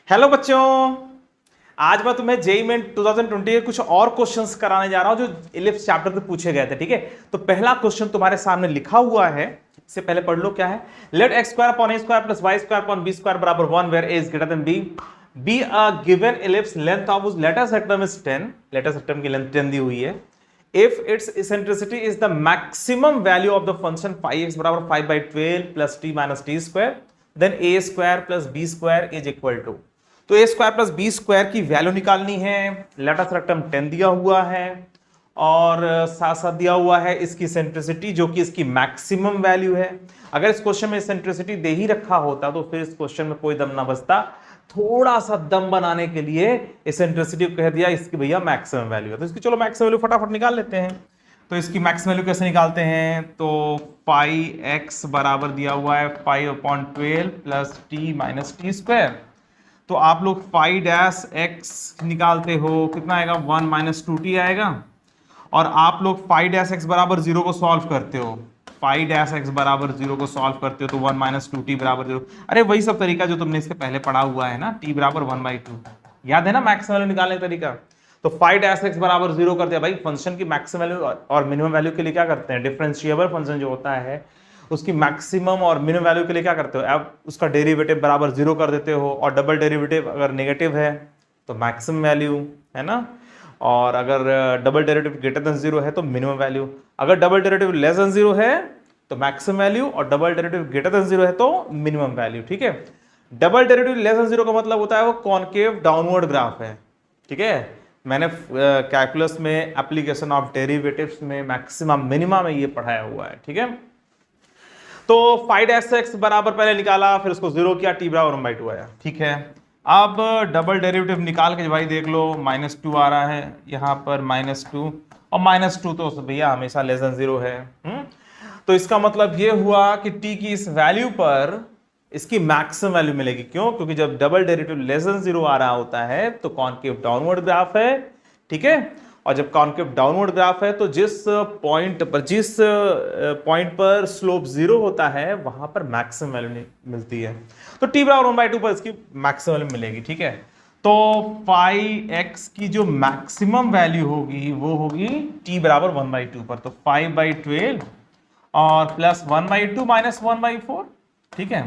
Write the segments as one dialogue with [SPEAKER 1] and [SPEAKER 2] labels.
[SPEAKER 1] Hello बच्चों, आज मैं तुम्हें जेईई मेन 2020 के कुछ और क्वेश्चंस कराने जा रहा हूं जो इलिप्स चैप्टर से पूछे गए थे। ठीक है, तो पहला क्वेश्चन तुम्हारे सामने लिखा हुआ है, इससे पहले पढ़ लो क्या है। Let x square upon a square plus y square upon b square बराबर 1 where a is greater than b b a given ellipse length of उस latus rectum is 10, latus rectum की लेंथ 10 दी हुई है। If its eccentricity is the maximum value of the function 5x बराबर 5/12 plus t minus t square then a square plus b square is equal to. तो ए square plus b square की value निकालनी है। Letter सेक्टम 10 दिया हुआ है और साथ साथ दिया हुआ है इसकी सेंट्रिसिटी जो कि इसकी मैक्सिमम वैल्यू है। अगर इस क्वेश्चन में सेंट्रिसिटी दे ही रखा होता तो फिर इस क्वेश्चन में कोई दम ना बचता। थोड़ा सा दम बनाने के लिए इसेंट्रिसिटी को कह दिया इसकी भैया मैक्सिमम वैल्यू है, तो इसकी चलो मैक्सिमम वैल्यू फटाफट निकाल लेते हैं। तो इसकी मैक्सिमम वैल्यू कैसे निकालते हैं, तो 5x बराबर दिया हुआ है 5/12 plus T minus t square. तो आप लोग 5-x निकालते हो, कितना आएगा 1 माइनस 2t आएगा। और आप लोग 5-x बराबर 0 को सॉल्व करते हो, 5-x बराबर 0 को सॉल्व करते हो तो 1 माइनस 2t बराबर 0। अरे वही सब तरीका जो तुमने इसके पहले पढ़ा हुआ है ना, t बराबर 1/2, याद है ना मैक्सिमम वैल्यू निकालने का तरीका। तो 5-x बराबर 0 कर दिया भाई। फंक्शन की मैक्सिमम वैल्यू और मिनिमम वैल्यू के लिए क्या करते हैं, डिफरेंशिएबल फंक्शन जो होता है उसकी मैक्सिमम और मिनिमम वैल्यू के लिए क्या करते हो, अब उसका डेरिवेटिव बराबर 0 कर देते हो। और डबल डेरिवेटिव अगर नेगेटिव है तो मैक्सिमम वैल्यू है ना, और अगर डबल डेरिवेटिव ग्रेटर देन 0 है तो मिनिमम वैल्यू। अगर डबल डेरिवेटिव लेस देन 0 है तो मैक्सिमम वैल्यू, और डबल डेरिवेटिव ग्रेटर देन 0 है तो मिनिमम वैल्यू। ठीक है, डबल डेरिवेटिव लेस देन 0 का मतलब होता है वो कॉनकेव डाउनवर्ड ग्राफ है। ठीक है, मैंने कैलकुलस में एप्लीकेशन ऑफ डेरिवेटिव्स में मैक्सिमम मिनिमम में ये पढ़ाया हुआ है। ठीक है, तो 5x बराबर पहले निकाला, फिर उसको 0 किया, t बराबर 1/2 आया। ठीक है, अब डबल डेरिवेटिव निकाल के भाई देख लो, -2 आ रहा है यहाँ पर, -2 और -2 तो भैया हमेशा लेस देन 0 है। तो इसका मतलब ये हुआ कि t की इस वैल्यू पर इसकी मैक्सिमम वैल्यू मिलेगी। क्यों, क्योंकि जब डबल डेरिवेटिव लेस देन 0 आ रहा होता है तो कॉनकेव डाउनवर्ड ग्राफ है। ठीक है, और जब कॉनकेव डाउनवर्ड ग्राफ है तो जिस पॉइंट पर स्लोप 0 होता है वहां पर मैक्सिमम वैल्यू मिलती है। तो t बराबर 1/2 पर इसकी मैक्सिमम वैल्यू मिलेगी। ठीक है, तो 5x की जो मैक्सिमम वैल्यू होगी वो होगी t बराबर 1/2 पर, तो 5/12 और प्लस 1/2 माइनस 1/4। ठीक है,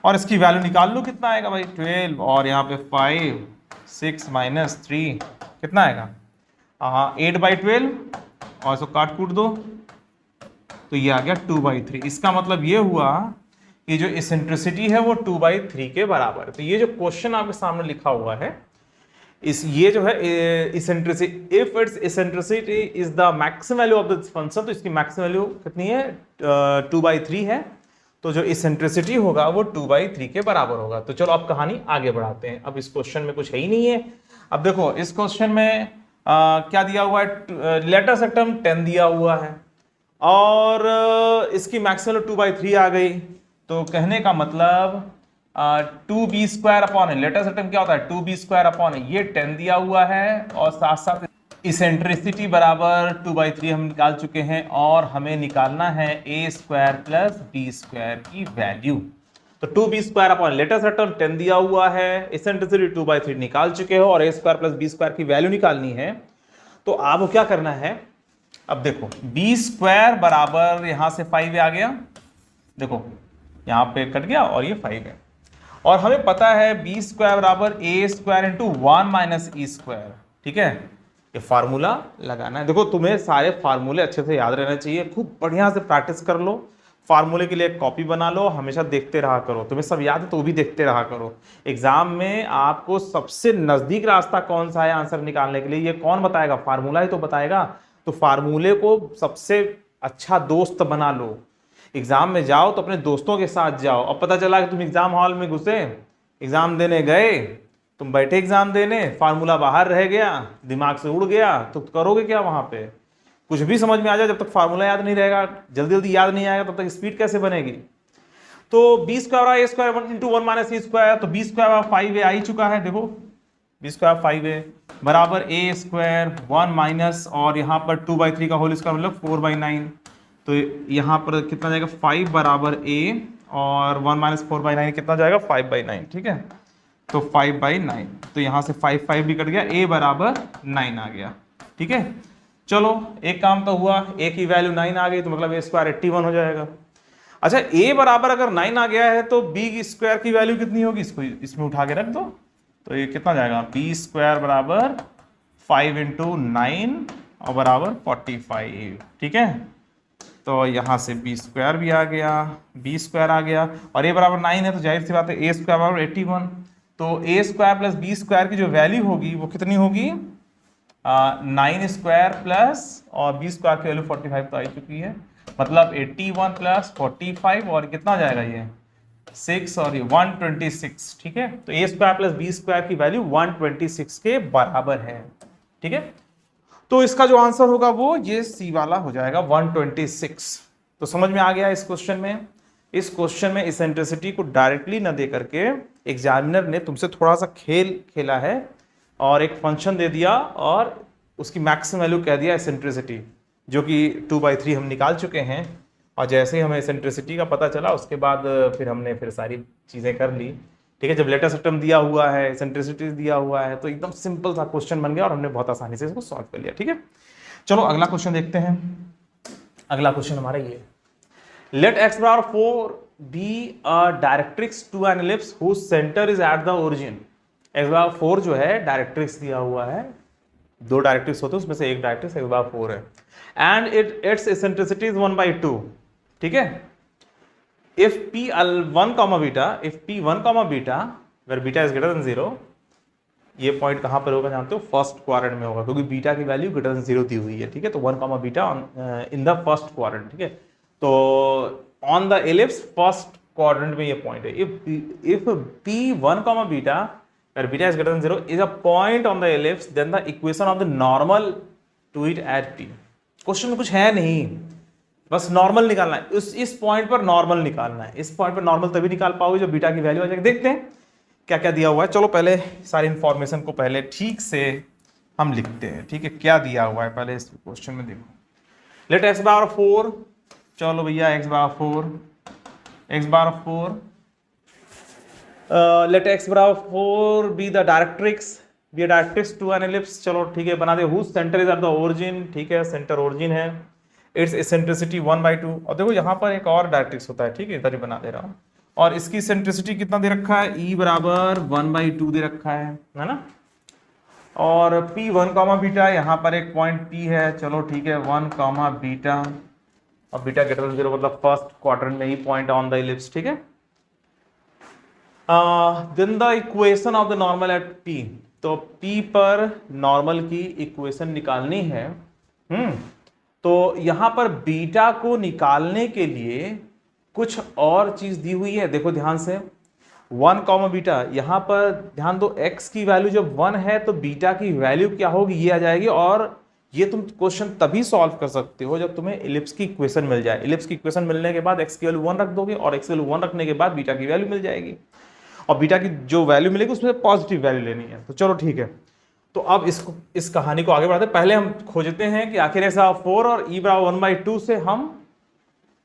[SPEAKER 1] और इसकी वैल्यू निकाल लो, कितना आएगा भाई 12, और यहाँ पे 5 6 माइनस 3 कितना आएगा 8/12, और इसको काट कूट दो तो ये आ गया 2/3। इसका मतलब ये हुआ कि जो इसेंट्रिसिटी है वो 2/3 के बराबर है। तो ये जो क्वेश्चन आपके सामने लिखा हुआ है ये जो है eccentricity, if its eccentricity is the maximum value of the function, तो इसकी मैक्सिमम वैल्यू कितनी है 2/3 है। तो जो इसेंट्रिसिटी होगा वो 2/3 के बराबर होगा। तो चलो अब कहानी आगे बढ़ाते हैं। अब इस क्वेश्चन में कुछ है ही नहीं है। अब देखो इस क्वेश्चन में क्या दिया हुआ है, लेटर सेक्टम 10 दिया हुआ है और इसकी मैक्सिमम 2/3 आ गई। तो कहने का मतलब 2b² अपॉन है, लेटर सेक्टम क्या होता है 2b² अपॉन है, ये 10 दिया हुआ है और साथ साथ इसेंट्रिसिटी बराबर 2/3 हम निकाल चुके हैं, और हमें निकालना है a² प्लस b² की वैल्यू। तो 2b² अपॉन लेटर सेक्टम 10 दिया हुआ है, इसेंट्रिसिटी 2/3 निकाल चुके हो, और a² प्लस b² की वैल्यू निकालनी है। तो आपको क्या करना है, अब देखो b² बराबर यहां से 5 आ गया, देखो यहां पे कट गया और ये 5 है, और हमें पता है b² बराबर a² इंटू 1 माइनस e²। ठीक है, ये फार्मूला लगाना है। देखो तुम्हें सारे फार्मूले अच्छे से याद रहना चाहिए, खूब बढ़िया से प्रैक्टिस कर लो। फार्मूले के लिए एक कॉपी बना लो, हमेशा देखते रहा करो। तुम्हें सब याद है तो भी देखते रहा करो। एग्जाम में आपको सबसे नजदीक रास्ता कौन सा है आंसर निकालने के लिए, ये कौन बताएगा, फार्मूला ही तो बताएगा। तो फार्मूले को सबसे अच्छा दोस्त बना लो। एग्जाम में जाओ तो अपने दोस्तों के साथ जाओ। अब पता चला कि तुम एग्जाम हॉल में घुसे, एग्जाम देने गए, तुम बैठे एग्जाम देने, फार्मूला बाहर रह गया, दिमाग से उड़ गया, तो करोगे क्या वहां पे। कुछ भी समझ में आ जाए, जब तक फार्मूला याद नहीं रहेगा, जल्दी जल्दी याद नहीं आएगा, तब तक स्पीड कैसे बनेगी। तो b² a² into 1 minus e² तो b² 5a आ ही चुका है। देखो b² 5a बराबर a² 1 माइनस, और यहाँ पर 2/3 का होल स्क्वायर मतलब 4/9। तो यहाँ पर कितना जाएगा 5 बराबर a, और 1 माइनस 4/9 कितना जाएगा 5/9। ठीक है, तो 5/9, तो यहाँ से 5 भी कट गया, a बराबर 9 आ गया। ठीक है, चलो एक काम तो हुआ, a की वैल्यू 9 आ गई, तो मतलब a स्क्वायर 81 हो जाएगा। अच्छा, a बराबर अगर 9 आ गया है तो b की स्क्वायर की वैल्यू कितनी होगी, इसको इसमें उठा के रख दो, तो ये कितना जाएगा, b स्क्वायर बराबर 5 × 9 और बराबर 45। ठीक है, तो यहाँ से b स्क्वायर भी आ गया, b स्क्वायर आ गया, और a बराबर 9 है तो जाहिर सी बात है a स्क्वायर बराबर 81, तो a square plus b square की जो वैल्यू होगी वो कितनी होगी, 9 स्क्वायर प्लस और b स्क्वायर की वैल्यू 45 तो आ चुकी है, मतलब 81 प्लस 45 और कितना हो जाएगा ये 6 और ये 126। ठीक है, तो a square plus b square की वैल्यू 126 के बराबर है। ठीक है, तो इसका जो आंसर होगा वो ये सी वाला हो जाएगा 126। तो समझ में आ गया इस क्वेश्चन में, इस क्वेश्चन में इसेंट्रिसिटी को डायरेक्टली न दे करके एग्जामिनर ने तुमसे थोड़ा सा खेल खेला है और एक फंक्शन दे दिया और उसकी मैक्सिमम वैल्यू कह दिया इसेंट्रिसिटी, जो कि 2/3 हम निकाल चुके हैं। और जैसे ही हमें इसेंट्रिसिटी का पता चला उसके बाद फिर हमने फिर सारी चीज़ें कर ली। ठीक है, जब लेटेस्ट सिस्टम दिया हुआ है, इसेंट्रिसिटी दिया हुआ है, तो एकदम सिंपल सा क्वेश्चन बन गया और हमने बहुत आसानी से इसको सॉल्व कर लिया। ठीक है, चलो अगला क्वेश्चन देखते हैं। अगला क्वेश्चन हमारा ये, लेट x बराबर 4 be a directrix to an ellipse whose centre is at the origin. x बराबर 4 जो है डायरेक्ट्रिक्स दिया हुआ है, दो डायरेक्ट्रिक्स होते हैं उसमें से एक डायरेक्ट्रिक्स x बराबर 4 है, एंड इट्स इसेंट्रिसिटी इज 1/2। ठीक है, if p1, beta, if p1, beta where beta is greater than 0, ये पॉइंट कहां पर होगा जानते हो, फर्स्ट क्वाड्रेंट में होगा, क्योंकि बीटा की वैल्यू ग्रेटर देन 0 दी हुई है। ठीक है, तो 1, beta in the first quadrant. ठीक है, तो on the ellipse first quadrant में ये पॉइंट है। If p1, beta where beta is greater than 0 is a point on the ellipse, then the equation of the normal to it at p। Question में कुछ है नहीं, बस normal निकालना है, इस पॉइंट पर नॉर्मल निकालना है। इस पॉइंट पर नॉर्मल तभी निकाल पाओगे जब बीटा की वैल्यू आ जाएगी। देखते हैं क्या क्या दिया हुआ है। चलो पहले सारी इंफॉर्मेशन को पहले ठीक से हम लिखते हैं। ठीक है, क्या दिया हुआ है पहले इस क्वेश्चन में देखो। लेट x बराबर 4, चलो भैया x बराबर 4, x बराबर 4, लेट x बराबर 4 be the directrix to an ellipse. चलो ठीक है, बना दे। Whose centre is at the origin. ठीक है, सेंटर ओरिजिन है। Its eccentricity 1/2। और देखो यहाँ पर एक और डायरेक्ट्रिक्स होता है। ठीक है, इधर ही बना दे रहा हूँ। और इसकी इसेंट्रिसिटी कितना दे रखा है, e बराबर 1/2 दे रखा है ना। और p1, बीटा, यहाँ पर एक पॉइंट p है। चलो ठीक है, 1, बीटा, और बीटा ग्रेटर देन 0 मतलब फर्स्ट क्वाड्रेंट में ही पॉइंट ऑन द इलिप्स। ठीक है, then the equation of the normal at p। तो p पर नॉर्मल की इक्वेशन निकालनी है। तो यहां पर बीटा को निकालने के लिए कुछ और चीज दी हुई है, देखो ध्यान से। 1, बीटा, यहां पर ध्यान दो, x की वैल्यू जब 1 है तो बीटा की वैल्यू क्या होगी, ये आ जाएगी। और ये तुम क्वेश्चन तभी सॉल्व कर सकते हो जब तुम्हें इलिप्स की इक्वेशन मिल जाए। इलिप्स की इक्वेशन मिलने के बाद x की वैल्यू 1 रख दोगे और x की वैल्यू 1 रखने के बाद बीटा की वैल्यू मिल जाएगी। और बीटा की जो वैल्यू मिलेगी उसमें पॉजिटिव वैल्यू लेनी है। तो चलो ठीक है, तो अब इस कहानी को आगे बढ़ाते हैं। पहले हम खोजते हैं कि आखिर ऐसा 4 और e बराबर 1/2 से हम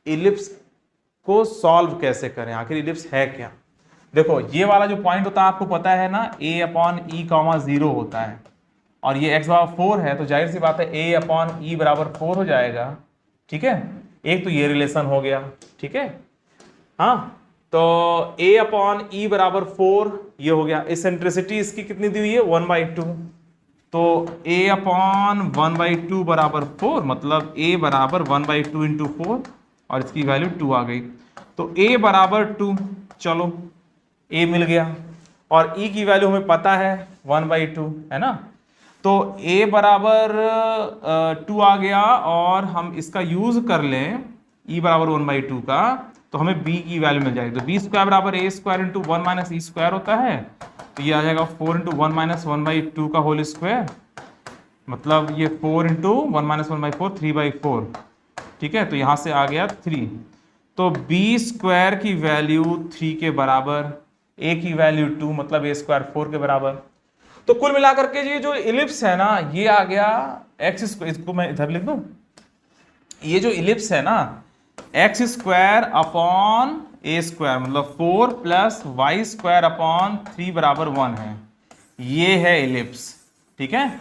[SPEAKER 1] इलिप्स को सॉल्व कैसे करें, आखिर इलिप्स है क्या। देखो ये वाला जो पॉइंट होता है आपको पता है ना, a/e, 0 होता है, और ये x बराबर 4 है, तो जाहिर सी बात है a/e बराबर 4 हो जाएगा। ठीक है, एक तो ये रिलेशन हो गया। ठीक है, हाँ, तो a/e बराबर 4 ये हो गया। इसेंट्रिसिटी इसकी कितनी दी हुई है, 1/2, तो a/1/2 बराबर 4, मतलब a बराबर 1/2 इंटू 4, और इसकी वैल्यू 2 आ गई। तो a बराबर 2, चलो a मिल गया, और e की वैल्यू हमें पता है 1/2 है ना। तो a बराबर 2 आ गया, और हम इसका यूज कर लें e बराबर 1/2 का, तो हमें b की वैल्यू मिल जाएगी। तो b स्क्वायर बराबर a square into 1 minus e square होता है, तो ये आ जाएगा 4 इंटू 1 माइनस 1/2 का होल स्क्वायर, मतलब ये 4 इंटू 1 माइनस 1/4, 3/4। ठीक है, तो यहां से आ गया 3। तो b स्क्वायर की वैल्यू 3 के बराबर, a की वैल्यू 2, मतलब a स्क्वायर 4 के बराबर। तो कुल मिलाकर के ये जो इलिप्स है ना, ये आ गया x स्क्वायर, इसको मैं इधर लिख दूं, ये जो इलिप्स है ना x square upon a square मतलब 4 प्लस वाई स्क्वायर अपॉन 3 बराबर 1 है। ये है एलिप्स, ठीक है।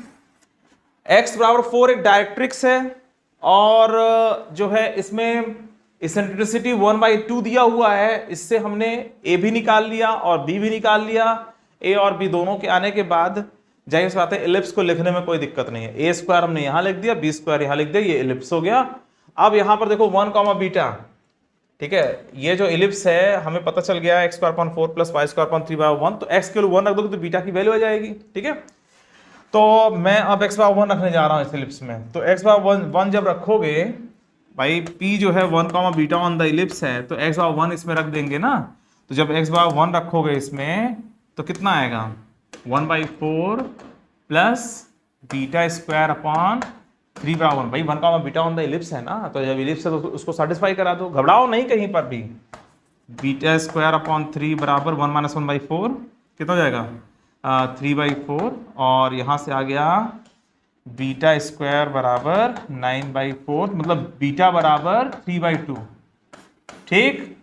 [SPEAKER 1] x बराबर 4 एक डायरेक्ट्रिक्स है और जो है इसमें इसेंट्रिसिटी 1/2 दिया हुआ है। इससे हमने a भी निकाल लिया और b भी निकाल लिया। a और b दोनों के आने के बाद जाहिर सी बात है एलिप्स को लिखने में कोई दिक्कत नहीं है। ए स्क्वायर हमने यहां लिख दिया, बी स्क्वायर यहां लिख दिया, ये एलिप्स हो गया। अब यहां पर देखो 1 कॉमा बीटा, ठीक है। ये जो एलिप्स है हमें पता चल गया x square upon 4 plus y square upon 3 बराबर 1, तो x के लिए 1 रख दोगे तो बीटा की वैल्यू आ जाएगी, ठीक है। तो मैं अब x बराबर 1 रखने जा रहा हूं इस एलिप्स में। तो x बराबर 1 जब रखोगे भाई, p जो है 1 comma beta on the ellipse है, तो x बराबर 1 इसमें रख देंगे ना। तो जब x बराबर 1 रखोगे इसमें तो कितना आएगा 1/4 प्लस बीटा स्क्वायर अपॉन 3 बराबर 1। भाई 1 comma beta on the ellipse है ना, तो जब एलिप्स है तो उसको सेटिस्फाई करा दो, घबराओ नहीं कहीं पर भी। बीटा स्क्वायर अपॉन 3 बराबर 1 माइनस 1/4 कितना हो जाएगा 3/4 और यहां से आ गया बीटा स्क्वायर बराबर 9/4 मतलब बीटा बराबर 3/2, ठीक।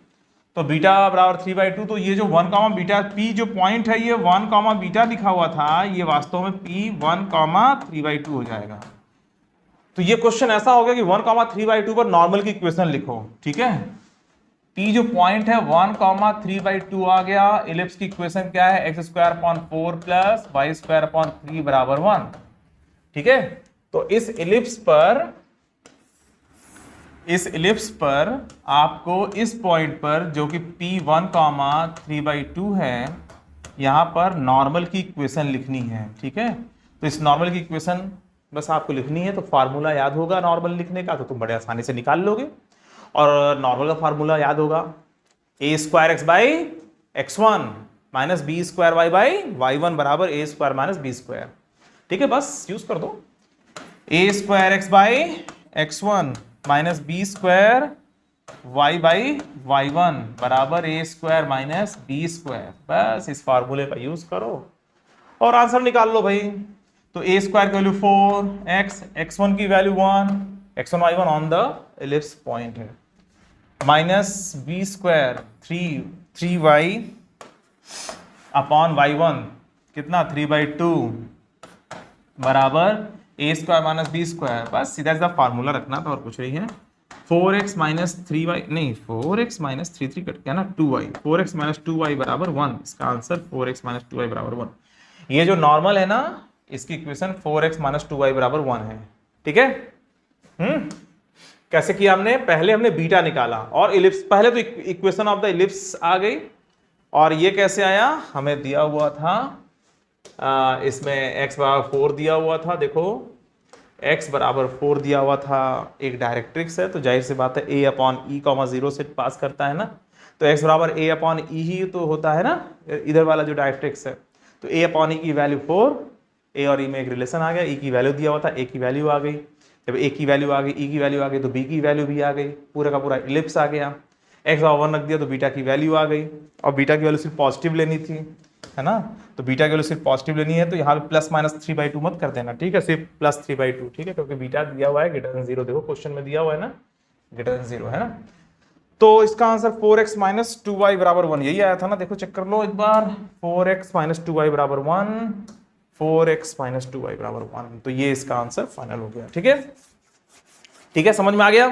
[SPEAKER 1] तो बीटा बराबर 3/2, तो ये जो 1 कॉमा बीटा p जो पॉइंट है ये 1 कॉमा बीटा लिखा हुआ था, ये वास्तव में p 1 कॉमा 3/2 हो जाएगा। तो ये क्वेश्चन ऐसा हो गया कि 1 कॉमा 3/2 पर नॉर्मल की इक्वेशन लिखो, ठीक है। p जो पॉइंट है 1 कॉमा 3/2 आ गया। एलिप्स की इक्वेशन क्या है x square upon 4 plus y square upon 3 बराबर 1, ठीक है। तो इस एलिप्स पर आपको इस पॉइंट पर जो कि p 1 कॉमा 3/2 है, यहां पर नॉर्मल की इक्वेशन लिखनी है, ठीक है। तो इस नॉर्मल की इक्वेशन बस आपको लिखनी है। तो फार्मूला याद होगा नॉर्मल लिखने का, तो तुम बड़े आसानी से निकाल लोगे। और नॉर्मल का फार्मूला याद होगा a square x by x1 minus b square y by y1 बराबर a square minus b square, ठीक है। बस यूज कर दो a square x by x1 minus b square y by y1 बराबर a square minus b square. बस इस फार्मूले का यूज करो और आंसर निकाल लो भाई। तो ए स्क्वायर की वैल्यू 4x, x1 की value 1, x1 y1 on the ellipse point है, minus b square 3y upon y1 कितना 3/2 बराबर a square minus b square. बस सीधा सीधा फार्मूला रखना था और कुछ नहीं है। 4x माइनस 3y नहीं 4x माइनस 3 कट गया ना 2y, 4x माइनस 2y बराबर 1। इसका आंसर 4x माइनस 2y बराबर 1। ये जो नॉर्मल है ना, इसकी इक्वेशन 4x माइनस 2y बराबर 1 है, ठीक है। कैसे किया हमने, पहले हमने बीटा निकाला और इलिप्स, पहले तो इक्वेशन ऑफ द इलिप्स आ गई। और ये कैसे आया, हमें दिया हुआ था इसमें x बराबर 4 दिया हुआ था। देखो x बराबर 4 दिया हुआ था, एक डायरेक्ट्रिक्स है तो जाहिर सी बात है a अपॉन ई कॉमा 0 से पास करता है ना। तो x बराबर a अपॉन ई ही तो होता है ना, इधर वाला जो डायरेक्ट्रिक्स है। तो a अपॉन ई की वैल्यू 4, a और e में एक रिलेशन आ गया, e की वैल्यू दिया हुआ था, a की वैल्यू आ गई। जब a की वैल्यू आ गई, e की वैल्यू आ गई तो b की वैल्यू भी आ गई, पूरा का पूरा इलिप्स आ गया। x बराबर 1 रख दिया तो बीटा की वैल्यू आ गई और बीटा की वैल्यू सिर्फ पॉजिटिव लेनी थी, है ना। तो बीटा की वैल्यू सिर्फ पॉजिटिव लेनी है, तो यहाँ पे प्लस माइनस 3/2 मत कर देना, ठीक है, सिर्फ प्लस 3/2, ठीक है, क्योंकि बीटा दिया हुआ है ग्रेटर देन 0। देखो क्वेश्चन में दिया हुआ है ना ग्रेटर देन 0, है ना। तो इसका आंसर 4x माइनस 2y बराबर 1 यही आया था ना। देखो चेक कर लो एक बार, 4x माइनस 2y बराबर 1, 4x माइनस 2y बराबर 1। तो ये इसका आंसर फाइनल हो गया, ठीक है। ठीक है, समझ में आ गया।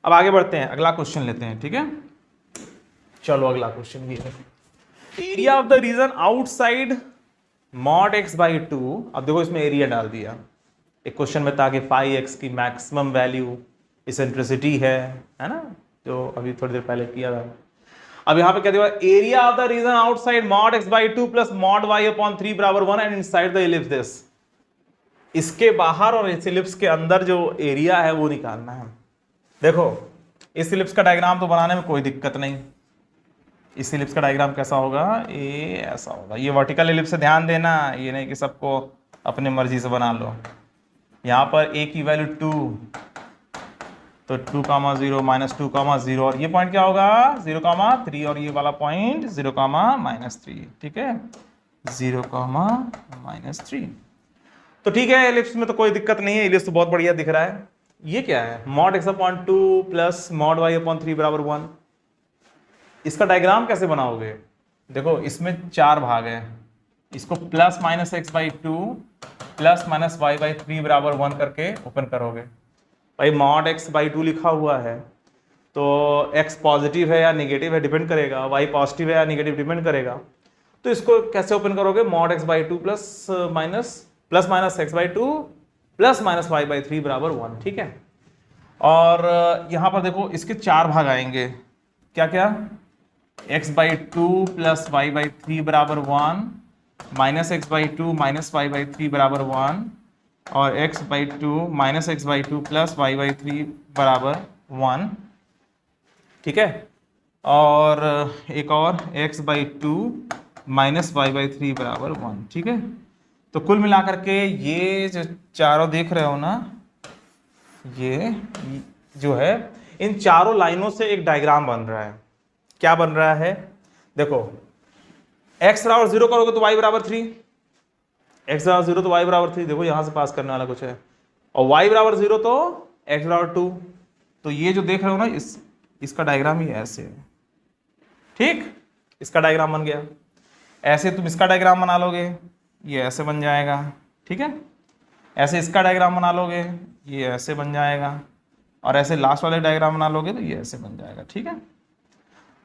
[SPEAKER 1] अब आगे बढ़ते हैं, अगला क्वेश्चन लेते हैं, ठीक है। चलो अगला क्वेश्चन ये है, area of the region outside mod x by 2। अब देखो इसमें एरिया डाल दिया एक क्वेश्चन में था कि फाई x की मैक्सिमम वैल्यू इसेंट्रिसिटी है ना, जो अभी थोड़ी देर पहले किया था। अब यहाँ पे क्या दिया, area of the region outside mod x by 2 plus mod y upon 3 बराबर 1 and inside the ellipse this. इसके बाहर और इस इलिप्स के अंदर जो एरिया है वो निकालना है। देखो इस इलिप्स का डायग्राम तो बनाने में कोई दिक्कत नहीं। इस इलिप्स का डायग्राम कैसा होगा, ये ऐसा होगा। ये वर्टिकल इलिप्स से ध्यान देना, ये नहीं कि सबको अपने मर्जी से बना लो। यहाँ पर a की वैल्यू 2, तो 2,0 माइनस 2,0 और ये पॉइंट क्या होगा 0,3 और ये वाला पॉइंट 0,-3, ठीक है, 0,-3। तो ठीक है, इलिप्स में तो कोई दिक्कत नहीं है, इलिप्स तो बहुत बढ़िया दिख रहा है। ये क्या है, mod x upon 2 plus mod y upon 3 बराबर 1। इसका डायग्राम कैसे बनाओगे? देखो इसमें 4 भाग हैं, इसको plus minus x by two plus minus y by three बराबर 1 करके ओपन करोगे। भाई मॉड एक्स बाई टू लिखा हुआ है तो x पॉजिटिव है या निगेटिव है डिपेंड करेगा, y पॉजिटिव है या निगेटिव डिपेंड करेगा। तो इसको कैसे ओपन करोगे? Mod x by two plus minus x by two plus minus y by three बराबर 1, ठीक है। और यहां पर देखो इसके 4 भाग आएंगे, क्या क्या? x by two plus y by three बराबर 1, minus x by two minus y by three बराबर 1, और x by two minus x by two plus y by three बराबर 1, ठीक है। और एक और x by two minus y by three बराबर 1, ठीक है। तो कुल मिलाकर के ये जो चारों देख रहे हो ना, ये जो है इन चारों लाइनों से एक डायग्राम बन रहा है। क्या बन रहा है? देखो x बराबर 0 करोगे तो y बराबर 3, x बराबर 0 तो y बराबर 3, देखो यहां से पास करने वाला कुछ है, और y बराबर 0 तो x बराबर 2। तो ये जो देख रहे हो ना, इसका डायग्राम ही ऐसे है, ठीक। इसका डायग्राम बन गया। ऐसे तुम इसका डायग्राम बना लोगे, ये ऐसे बन जाएगा, ठीक है। ऐसे इसका डायग्राम बना लोगे, ये ऐसे बन जाएगा, और ऐसे लास्ट वाले डायग्राम बना लोगे तो ये ऐसे बन जाएगा, ठीक है।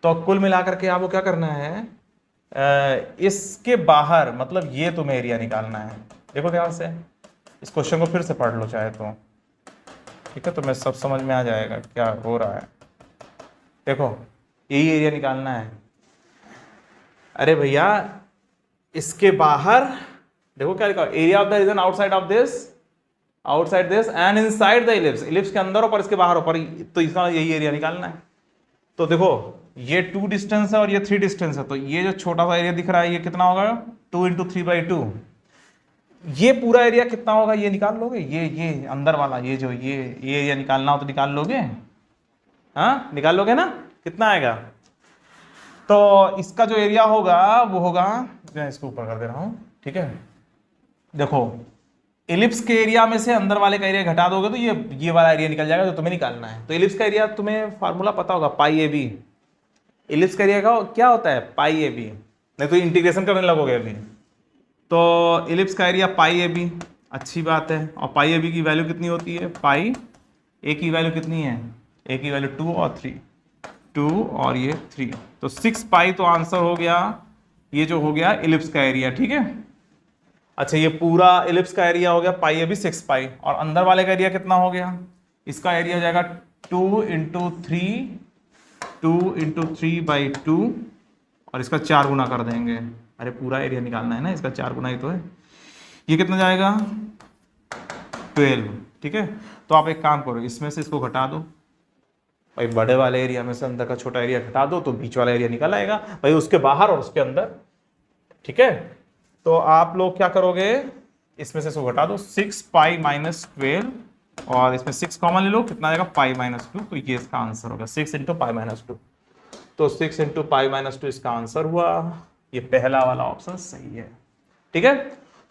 [SPEAKER 1] तो कुल मिलाकर के आपको क्या करना है, इसके बाहर मतलब ये तुम्हें एरिया निकालना है। देखो ध्यान से, इस क्वेश्चन को फिर से पढ़ लो चाहे तो, ठीक है, तुम्हें सब समझ में आ जाएगा क्या हो रहा है। देखो यही एरिया निकालना है। अरे भैया इसके बाहर देखो क्या लिखा, area of the region outside this and inside the ellipse, ellipse के अंदर ऊपर इसके बाहर ऊपर, तो इसका यही एरिया निकालना है। तो देखो ये 2 डिस्टेंस है और ये 3 डिस्टेंस है, तो ये जो छोटा सा एरिया दिख रहा है ये कितना होगा, 2 इंटू 3/2। ये पूरा एरिया कितना होगा ये निकाल लोगे, ये अंदर वाला, ये जो ये एरिया निकालना हो तो निकाल लोगे, हाँ निकाल लोगे ना, कितना आएगा। तो इसका जो एरिया होगा वो होगा, मैं इसको ऊपर कर दे रहा हूं, ठीक है। देखो इलिप्स के एरिया में से अंदर वाले का एरिया घटा दोगे तो ये वाला एरिया निकल जाएगा जो तुम्हें निकालना है। तो इलिप्स का एरिया तुम्हें फार्मूला पता होगा, पाई ए बी। इलिप्स का एरिया का क्या होता है, पाई ए बी, नहीं तो इंटीग्रेशन करने लगोगे अभी। तो इलिप्स का एरिया पाई ए बी, अच्छी बात है। और पाई ए बी की वैल्यू कितनी होती है, पाई ए की वैल्यू कितनी है, ए की वैल्यू 2 और 3, 2 और ये 3, तो 6 पाई तो आंसर हो गया, ये जो हो गया इलिप्स का एरिया, ठीक है। अच्छा ये पूरा इलिप्स का एरिया हो गया पाई ए बी 6 पाई, और अंदर वाले का एरिया कितना हो गया, इसका एरिया हो जाएगा 2 इंटू 3/2, और इसका 4 गुना कर देंगे। अरे पूरा एरिया निकालना है ना, इसका 4 गुना ही तो है। ये कितना जाएगा 12, ठीक है। तो आप एक काम करो, इसमें से इसको घटा दो भाई, बड़े वाले एरिया में से अंदर का छोटा एरिया घटा दो तो बीच वाला एरिया निकल आएगा भाई, उसके बाहर और उसके अंदर, ठीक है। तो आप लोग क्या करोगे, इसमें से इसको घटा दो, 6 पाई माइनस 12, और इसमें 6 कॉमन ले लो, कितना आएगा पाई माइनस 2, तो ये इसका आंसर होगा 6 इंटू पाई माइनस 2। तो 6 इंटू पाई माइनस 2 इसका आंसर हुआ, ये पहला वाला ऑप्शन सही है, ठीक है।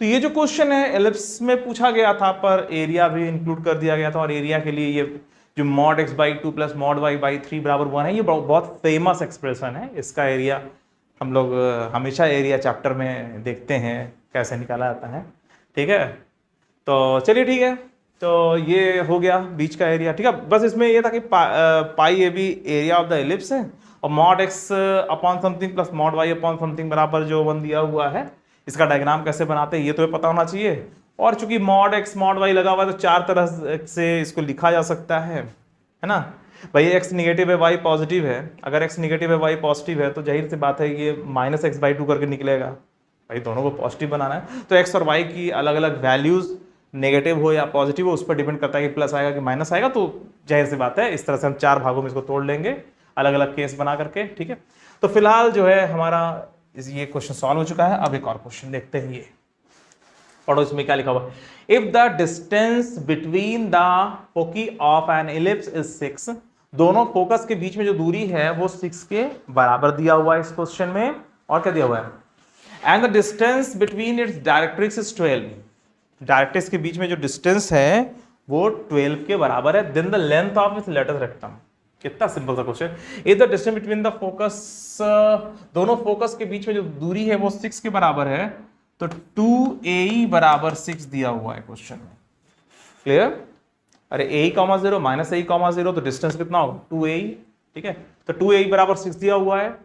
[SPEAKER 1] तो ये जो क्वेश्चन है एलिप्स में पूछा गया था, पर एरिया भी इंक्लूड कर दिया गया था, और एरिया के लिए ये जो mod x by 2 plus mod y by 3 बराबर 1 है, ये बहुत फेमस एक्सप्रेशन है। इसका एरिया हम लोग हमेशा एरिया चैप्टर में देखते हैं कैसे निकाला जाता है, ठीक है। तो चलिए ठीक है, तो ये हो गया बीच का एरिया, ठीक है। बस इसमें ये था कि pi a b area of the ellipse है, और mod x upon something plus mod y upon something बराबर जो वन दिया हुआ है, इसका डायग्राम कैसे बनाते हैं ये तो पता होना चाहिए। और चूंकि मॉड x मॉड y लगा हुआ है तो 4 तरह से इसको लिखा जा सकता है ना भाई। x निगेटिव है y पॉजिटिव है, अगर x निगेटिव है y पॉजिटिव है तो जाहिर सी बात है ये माइनस एक्स बाई 2 करके निकलेगा भाई, दोनों को पॉजिटिव बनाना है। तो x और y की अलग अलग वैल्यूज नेगेटिव हो या पॉजिटिव हो उस पर डिपेंड करता है कि प्लस आएगा कि माइनस आएगा। तो जाहिर सी बात है इस तरह से हम 4 भागों में इसको तोड़ लेंगे अलग अलग केस बना करके, ठीक है। तो फिलहाल जो है हमारा ये क्वेश्चन सॉल्व हो चुका है। अब एक और क्वेश्चन देखते हैं, ये पढ़ो, इसमें क्या लिखा हुआ, if the distance between the foci of N ellipse is 6, दोनों फोकस के बीच में जो दूरी है वो 6 के बराबर दिया हुआ है इस क्वेश्चन में, और क्या दिया हुआ है, and the distance between its directrix is 12, directrix के बीच में जो डिस्टेंस है वो 12 के बराबर है, then the length of its latus rectum, कितना सिंपल सा question. Is the distance between the focus, दोनों फोकस के बीच में जो दूरी है वो 6 के बराबर है, तो 2AE बराबर 6 दिया हुआ है क्वेश्चन में। क्लियर? अरे AE, 0 माइनस AE, 0 तो डिस्टेंस कितना होगा 2AE, ठीक है। तो 2AE बराबर 6 दिया हुआ है,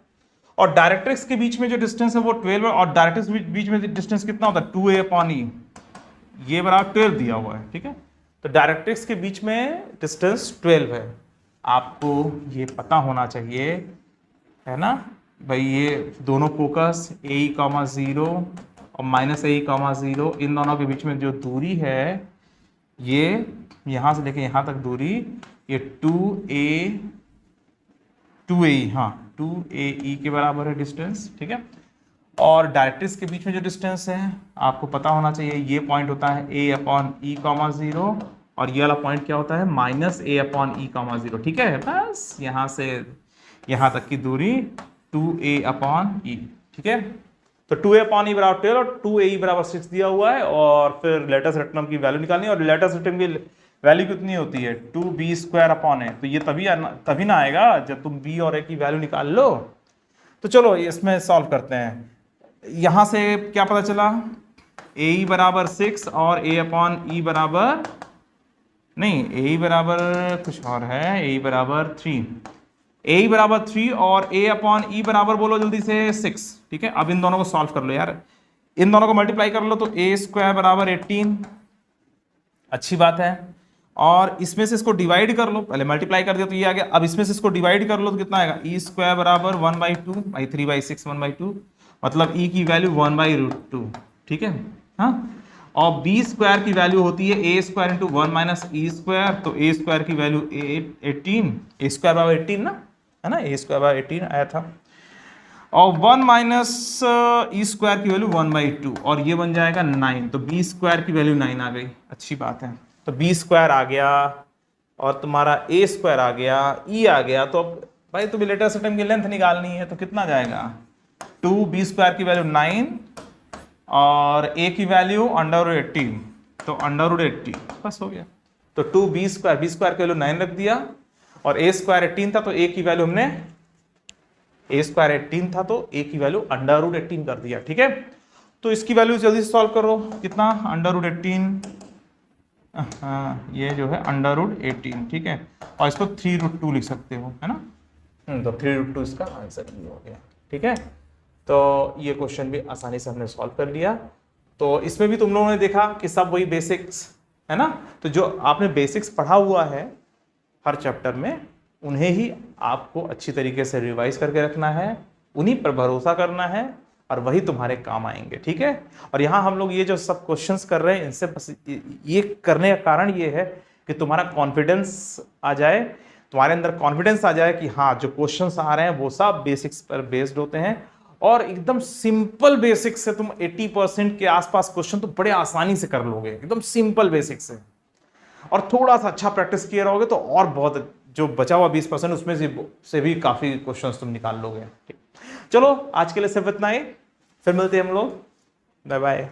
[SPEAKER 1] और डायरेक्ट्रिक्स के बीच में जो डिस्टेंस है वो 12 है, और डायरेक्ट्रिक्स के बीच में डिस्टेंस कितना होता है 2A/E, ये बराबर 12 दिया हुआ है, ठीक है। तो डायरेक्ट्रिक्स के बीच में डिस्टेंस 12 है, आपको ये पता होना चाहिए, है ना भाई। ये दोनों फोकस AE, 0 और माइनस AE, 0, इन दोनों के बीच में जो दूरी है ये यहां से लेके यहां तक दूरी, ये 2AE, हाँ 2AE के बराबर है डिस्टेंस, ठीक है। और डायरेक्ट्रिक्स के बीच में जो डिस्टेंस है आपको पता होना चाहिए, ये पॉइंट होता है A/E, 0, और ये वाला पॉइंट क्या होता है माइनस A/E, 0, ठीक है। बस यहां से यहां तक की दूरी 2A/E, ठीक है। तो 2A/E बराबर 12 और 2AE बराबर 6 दिया हुआ है, और फिर लेटेस्ट रेक्टम की वैल्यू निकालनी है, और लेटेस्ट रेक्टम की वैल्यू कितनी होती है 2B² तो ये तभी ना आएगा जब तुम B और A की वैल्यू निकाल लो। तो चलो इसमें सॉल्व करते हैं। यहां से क्या पता चला, AE बराबर 6 और A/E बराबर नहीं, AE बराबर कुछ और है, AE बराबर 3, AE बराबर 3 और A/E बराबर बोलो जल्दी से 6, ठीक है। अब इन दोनों को सॉल्व कर लो यार, इन दोनों को मल्टीप्लाई कर लो, तो A² बराबर 18, अच्छी बात है। और इसमें से इसको डिवाइड कर लो, पहले मल्टीप्लाई कर दिया तो ये आ गया, अब इसमें से इसको डिवाइड कर लो तो कितना आएगा, E² बराबर 1/2 बाई 3/6 1/2, मतलब E की वैल्यू 1/√2, ठीक है। हाँ, और B² की वैल्यू होती है A² इंटू 1 माइनस E², तो A² की वैल्यू 18, A² बराबर 18 ना, है ना, A² बराबर 18 आया था, और 1 माइनस E² की वैल्यू 1/2, और ये बन जाएगा 9, तो B² की वैल्यू 9 आ गई, अच्छी बात है। तो B² आ गया और तुम्हारा A² आ गया, E आ गया, तो अब भाई तुम्हें लेटेस्ट रेक्टम की लेंथ निकालनी है, तो कितना जाएगा 2B² की वैल्यू 9 और A की वैल्यू √18, तो √80, बस हो गया। तो 2B² B² की वैल्यू 9 रख दिया, और A² 18 था, तो A की वैल्यू हमने A² 18 था तो A की वैल्यू √18 कर दिया, ठीक है। तो इसकी वैल्यू जल्दी से सॉल्व करो, कितना √18, हाँ ये जो है √18, ठीक है, और इसको 3√2 लिख सकते हो, है ना। तो 3√2 इसका आंसर ही हो गया, ठीक है। तो ये क्वेश्चन भी आसानी से हमने सॉल्व कर लिया। तो इसमें भी तुम लोगों ने देखा कि सब वही बेसिक्स है ना, तो जो आपने बेसिक्स पढ़ा हुआ है हर चैप्टर में, उन्हें ही आपको अच्छी तरीके से रिवाइज करके रखना है, उन्हीं पर भरोसा करना है, और वही तुम्हारे काम आएंगे, ठीक है। और यहाँ हम लोग ये जो सब क्वेश्चंस कर रहे हैं, इनसे बस ये करने का कारण ये है कि तुम्हारा कॉन्फिडेंस आ जाए, तुम्हारे अंदर कॉन्फिडेंस आ जाए कि हाँ जो क्वेश्चंस आ रहे हैं वो सब बेसिक्स पर बेस्ड होते हैं, और एकदम सिंपल बेसिक्स से तुम 80% के आसपास क्वेश्चन तो बड़े आसानी से कर लोगे, एकदम सिंपल बेसिक से। और थोड़ा सा अच्छा प्रैक्टिस किए रहोगे तो और बहुत, जो बचा हुआ 20% उसमें से भी काफी क्वेश्चंस तुम निकाल लोगे, ठीक। चलो आज के लिए सिर्फ इतना ही, फिर मिलते हैं हम लोग, बाय बाय।